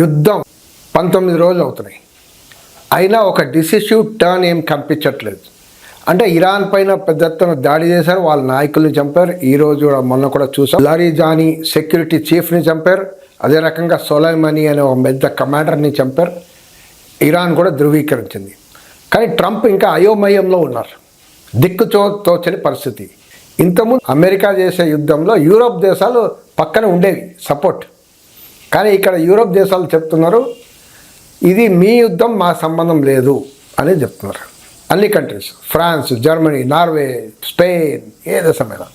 యుద్ధం 19 రోజులు అవుతున్నాయి, అయినా ఒక డిసిసివ్ టర్న్ ఏం కనిపించట్లేదు. అంటే ఇరాన్ పైన పెద్ద ఎత్తున దాడి చేశారు, వాళ్ళ నాయకుల్ని చంపారు. ఈరోజు మొన్న కూడా చూసాం, లారిజానీ సెక్యూరిటీ చీఫ్ని చంపారు. అదే రకంగా సొలైమనీ అనే ఒక పెద్ద కమాండర్ని చంపారు. ఇరాన్ కూడా ధృవీకరించింది. కానీ ట్రంప్ ఇంకా అయోమయంలో ఉన్నారు, తోచని పరిస్థితి. ఇంతకుముందు అమెరికా చేసే యుద్ధంలో యూరోప్ దేశాలు పక్కన ఉండేవి సపోర్ట్, కానీ ఇక్కడ యూరోప్ దేశాలు చెప్తున్నారు ఇది మీ యుద్ధం, మా సంబంధం లేదు అని చెప్తున్నారు. అన్ని countries, France, Germany, Norway, Spain, ఏ దేశమైనా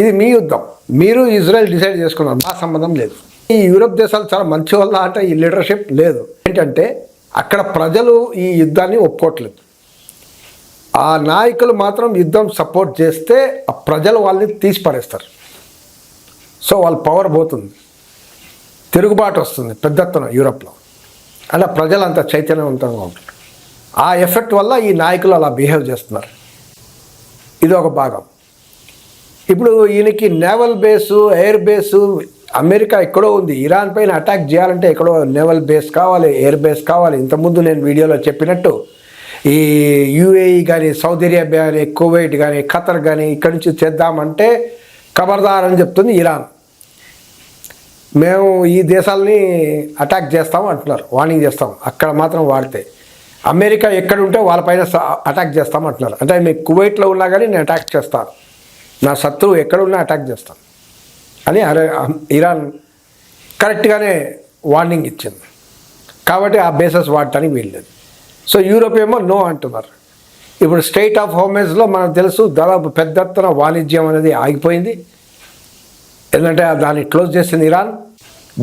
ఇది మీ యుద్ధం, మీరు ఇజ్రాయెల్ డిసైడ్ చేసుకున్నారు, మా సంబంధం లేదు. ఈ యూరోప్ దేశాలు చాలా మంచి వల్ల అంటే ఈ లీడర్షిప్ లేదు. ఏంటంటే అక్కడ ప్రజలు ఈ యుద్ధాన్ని ఒప్పుకోవట్లేదు. ఆ నాయకులు మాత్రం యుద్ధం సపోర్ట్ చేస్తే ఆ ప్రజలు వాళ్ళని తీసి పడేస్తారు. సో వాళ్ళ పవర్ పోతుంది, తిరుగుబాటు వస్తుంది పెద్ద ఎత్తున యూరోప్లో. అలా ప్రజలు అంత చైతన్యవంతంగా ఉంటారు. ఆ ఎఫెక్ట్ వల్ల ఈ నాయకులు అలా బిహేవ్ చేస్తున్నారు. ఇది ఒక భాగం. ఇప్పుడు ఈయనకి naval base, air base America ఎక్కడో ఉంది. ఇరాన్ పైన అటాక్ చేయాలంటే ఎక్కడో నేవల్ బేస్ కావాలి, ఎయిర్ బేస్ కావాలి. ఇంతకుముందు నేను వీడియోలో చెప్పినట్టు ఈ యూఏఈ కానీ, సౌదీ అరేబియా కానీ, కువైట్ కానీ, ఖతర్ కానీ ఇక్కడి నుంచి చేద్దామంటే ఖబర్దార్ అని చెప్తుంది ఇరాన్. మేము ఈ దేశాలని అటాక్ చేస్తాము అంటున్నారు, వార్నింగ్ చేస్తాం. అక్కడ మాత్రం వాడితే అమెరికా ఎక్కడ ఉంటే వాళ్ళపైన అటాక్ చేస్తాం అంటున్నారు. అంటే మీకు కువైట్లో ఉన్నా కానీ నేను అటాక్ చేస్తాను, నా శత్రువు ఎక్కడున్నా అటాక్ చేస్తాను అని ఇరాన్ కరెక్ట్గానే వార్నింగ్ ఇచ్చింది. కాబట్టి ఆ బేసెస్ వాడటానికి వీల్లేదు. సో యూరోప్ ఏమో నో అంటున్నారు. ఇప్పుడు స్టేట్ ఆఫ్ హోర్ముజ్లో మనకు తెలుసు దాదాపు పెద్ద ఎత్తున వాణిజ్యం అనేది ఆగిపోయింది. ఎందుకంటే దాన్ని క్లోజ్ చేసింది ఇరాన్.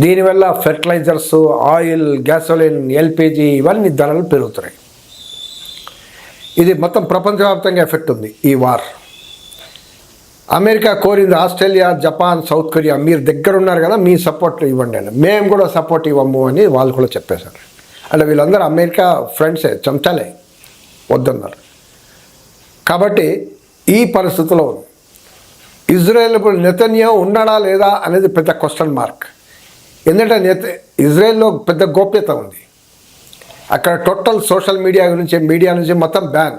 దీనివల్ల ఫెర్టిలైజర్స్, ఆయిల్, గ్యాసోలిన్, ఎల్పిజి ఇవన్నీ ధరలు పెరుగుతున్నాయి. ఇది మొత్తం ప్రపంచవ్యాప్తంగా ఎఫెక్ట్ ఉంది ఈ వార్. అమెరికా కోరింది ఆస్ట్రేలియా, జపాన్, సౌత్ కొరియా, మీరు దగ్గర ఉన్నారు కదా మీ సపోర్ట్ ఇవ్వండి అని. మేము కూడా సపోర్ట్ ఇవ్వము అని వాళ్ళు కూడా చెప్పేశారు. అంటే వీళ్ళందరూ అమెరికా ఫ్రెండ్సే, చెంచాలే, వద్దన్నారు. కాబట్టి ఈ పరిస్థితిలో ఇజ్రాయెల్ ఇప్పుడు నెతన్యాహు ఉన్నాడా లేదా అనేది పెద్ద క్వశ్చన్ మార్క్. ఎందుకంటే ఇజ్రాయెల్లో పెద్ద గోప్యత ఉంది. అక్కడ టోటల్ సోషల్ మీడియా నుంచి మొత్తం బ్యాన్.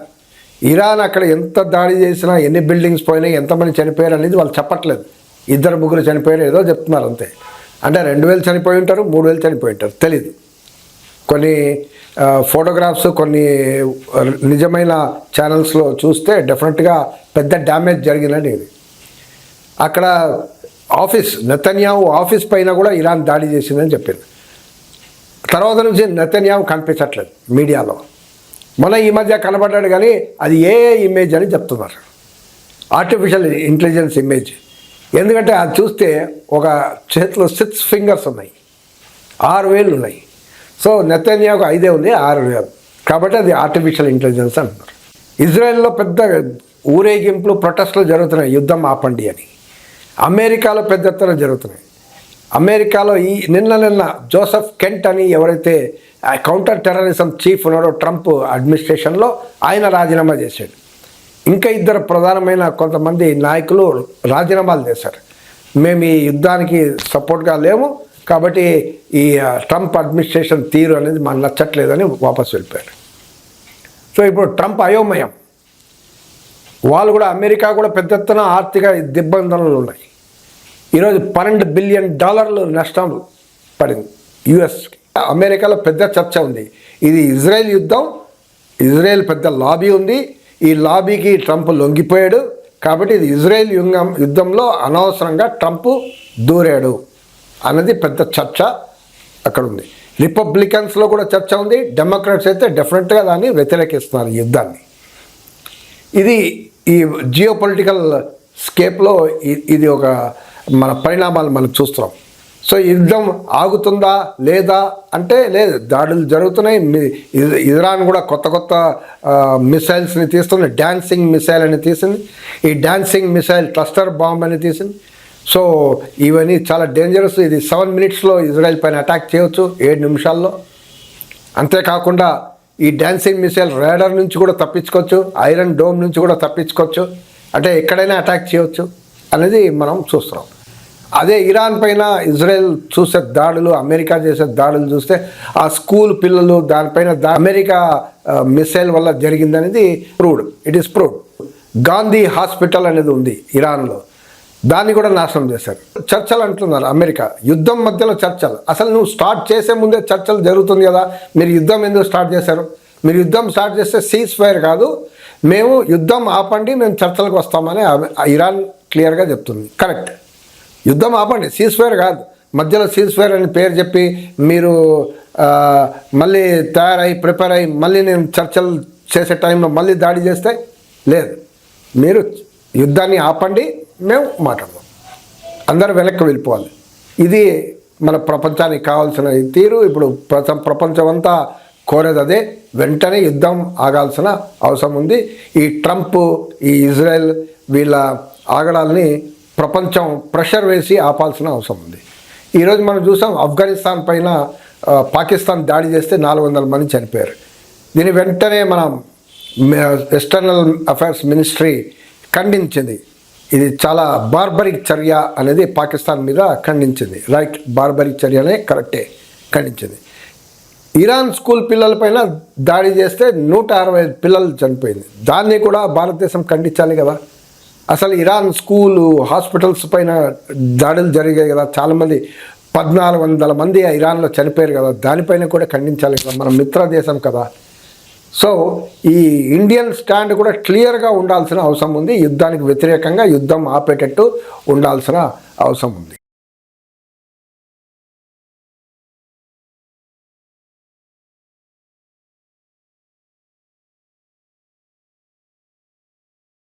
ఇరాన్ అక్కడ ఎంత దాడి చేసినా, ఎన్ని బిల్డింగ్స్ పోయినాయి, ఎంతమంది చనిపోయారు అనేది వాళ్ళు చెప్పట్లేదు. 2-3 చనిపోయారు ఏదో చెప్తున్నారు అంతే. అంటే 2000 చనిపోయి ఉంటారు, 3000 చనిపోయి ఉంటారు, తెలీదు. కొన్ని ఫోటోగ్రాఫ్స్, కొన్ని నిజమైన ఛానల్స్లో చూస్తే డెఫినెట్గా పెద్ద డ్యామేజ్ జరిగిందని. ఇది అక్కడ ఆఫీస్, నెతన్యాహు ఆఫీస్ పైన కూడా ఇరాన్ దాడి చేసిందని చెప్పింది. తర్వాత నుంచి నెతన్యాహు కనిపించట్లేదు మీడియాలో. మొన్న ఈ మధ్య కనబడ్డాడు కానీ అది ఏ ఇమేజ్ అని చెప్తున్నారు, ఆర్టిఫిషియల్ ఇంటెలిజెన్స్ ఇమేజ్. ఎందుకంటే అది చూస్తే ఒక చేతిలో 6 ఫింగర్స్ ఉన్నాయి, 6 వేళ్ళు ఉన్నాయి. సో నెతన్యాహుకు 5 ఉంది, 6 వేలు. కాబట్టి అది ఆర్టిఫిషియల్ ఇంటెలిజెన్స్ అంటున్నారు. ఇజ్రాయెల్లో పెద్ద ఊరేగింపులు, ప్రొటెస్టులు జరుగుతున్నాయి, యుద్ధం ఆపండి అని. అమెరికాలో పెద్ద ఎత్తున జరుగుతున్నాయి. అమెరికాలో నిన్న జోసెఫ్ కెంట్ అని ఎవరైతే కౌంటర్ టెర్రరిజం చీఫ్ ఉన్నాడో ట్రంప్ అడ్మినిస్ట్రేషన్లో, ఆయన రాజీనామా చేశాడు. ఇంకా 2 ప్రధానమైన కొంతమంది నాయకులు రాజీనామాలు చేశారు. మేము ఈ యుద్ధానికి సపోర్ట్గా లేము, కాబట్టి ఈ ట్రంప్ అడ్మినిస్ట్రేషన్ తీరు అనేది మనకు నచ్చట్లేదని వాపసు వెళ్ళిపోయారు. సో ఇప్పుడు ట్రంప్ అయోమయం. వాళ్ళు కూడా, అమెరికా కూడా పెద్ద ఎత్తున ఆర్థిక దిగ్బంధనలు ఉన్నాయి. ఈరోజు $12 బిలియన్ నష్టం పడింది యుఎస్కి. అమెరికాలో పెద్ద చర్చ ఉంది. ఇది ఇజ్రాయెల్ యుద్ధం, ఇజ్రాయెల్ పెద్ద లాబీ ఉంది, ఈ లాబీకి ట్రంప్ లొంగిపోయాడు, కాబట్టి ఇది ఇజ్రాయెల్ యుద్ధంలో అనవసరంగా ట్రంప్ దూరాడు అన్నది పెద్ద చర్చ అక్కడ ఉంది. రిపబ్లికన్స్లో కూడా చర్చ ఉంది, డెమోక్రాట్స్ అయితే డెఫినెట్గా దాన్ని వ్యతిరేకిస్తున్నారు ఈ యుద్ధాన్ని. ఇది ఈ జియో పొలిటికల్ స్కేప్లో ఇది ఒక మన పరిణామాలు మనం చూస్తున్నాం. సో యుద్ధం ఆగుతుందా లేదా అంటే లేదు, దాడులు జరుగుతున్నాయి. ఇరాన్ కూడా కొత్త మిసైల్స్ని తీస్తుంది, డాన్సింగ్ మిసైల్ అని తీసింది, ఈ డాన్సింగ్ మిసైల్ క్లస్టర్ బాంబ్ అని తీసింది. సో ఇవన్నీ చాలా డేంజరస్. ఇది 7 మినిట్స్లో ఇజ్రాయెల్ పైన అటాక్ చేయవచ్చు, 7 నిమిషాల్లో. అంతేకాకుండా ఈ డాన్సింగ్ మిసైల్ రేడర్ నుంచి కూడా తప్పించుకోవచ్చు, ఐరన్ డోమ్ నుంచి కూడా తప్పించుకోవచ్చు, అంటే ఎక్కడైనా అటాక్ చేయవచ్చు అనేది మనం చూస్తున్నాం. అదే ఇరాన్ పైన ఇజ్రాయెల్ చూసే దాడులు, అమెరికా చేసే దాడులు చూస్తే ఆ స్కూల్ పిల్లలు దానిపైన అమెరికా మిసైల్ వల్ల జరిగిందనేది proved. It is proved. Gandhi hospital అనేది ఉంది ఇరాన్లో, దాన్ని కూడా నాశనం చేశారు. చర్చలు అంటున్నారు అమెరికా, యుద్ధం మధ్యలో చర్చలు. అసలు నువ్వు స్టార్ట్ చేసే ముందే చర్చలు జరుగుతుంది కదా, మీరు యుద్ధం ఎందుకు స్టార్ట్ చేశారు? మీరు యుద్ధం స్టార్ట్ చేస్తే సీజ్ ఫైర్ కాదు, మేము యుద్ధం ఆపండి, మేము చర్చలకు వస్తామని ఇరాన్ క్లియర్గా చెప్తుంది. కరెక్ట్, యుద్ధం ఆపండి, సీజ్ ఫైర్ కాదు. మధ్యలో సీజ్ ఫైర్ అని పేరు చెప్పి మీరు మళ్ళీ తయారై ప్రిపేర్ అయ్యి మళ్ళీ నేను చర్చలు చేసే టైంలో మళ్ళీ దాడి చేస్తే లేదు, మీరు యుద్ధాన్ని ఆపండి, మేము మాట్లాడదాం, అందరూ వెనక్కి వెళ్ళిపోవాలి. ఇది మన ప్రపంచానికి కావాల్సిన తీరు. ఇప్పుడు ప్రపంచం అంతా కోరేది అదే. వెంటనే యుద్ధం ఆగాల్సిన అవసరం ఉంది. ఈ ట్రంప్, ఈ ఇజ్రాయెల్ వీళ్ళ ఆగడాల్ని ప్రపంచం ప్రెషర్ వేసి ఆపాల్సిన అవసరం ఉంది. ఈరోజు మనం చూసాం, ఆఫ్ఘనిస్తాన్ పైన పాకిస్తాన్ దాడి చేస్తే 400 మంది చనిపోయారు. దీని వెంటనే మన ఎక్స్టర్నల్ అఫైర్స్ మినిస్ట్రీ ఖండించింది. ఇది చాలా బార్బరిక్ చర్య అనేది పాకిస్తాన్ మీద ఖండించింది. రైట్, బార్బరిక్ చర్యనే కరెక్టే, ఖండించింది. ఇరాన్ స్కూల్ పిల్లలపైన దాడి చేస్తే 165 పిల్లలు చనిపోయింది. దాన్ని కూడా భారతదేశం ఖండించాలి కదా. అసలు ఇరాన్ స్కూలు, హాస్పిటల్స్ పైన దాడులు జరిగాయి కదా, చాలామంది 1400 మంది ఇరాన్లో చనిపోయారు కదా, దానిపైన కూడా ఖండించాలి కదా, మన మిత్ర దేశం కదా. సో ఈ ఇండియన్ స్టాండ్ కూడా క్లియర్గా ఉండాల్సిన అవసరం ఉంది. యుద్ధానికి వ్యతిరేకంగా యుద్ధం ఆపేటట్టు ఉండాల్సిన అవసరం ఉంది.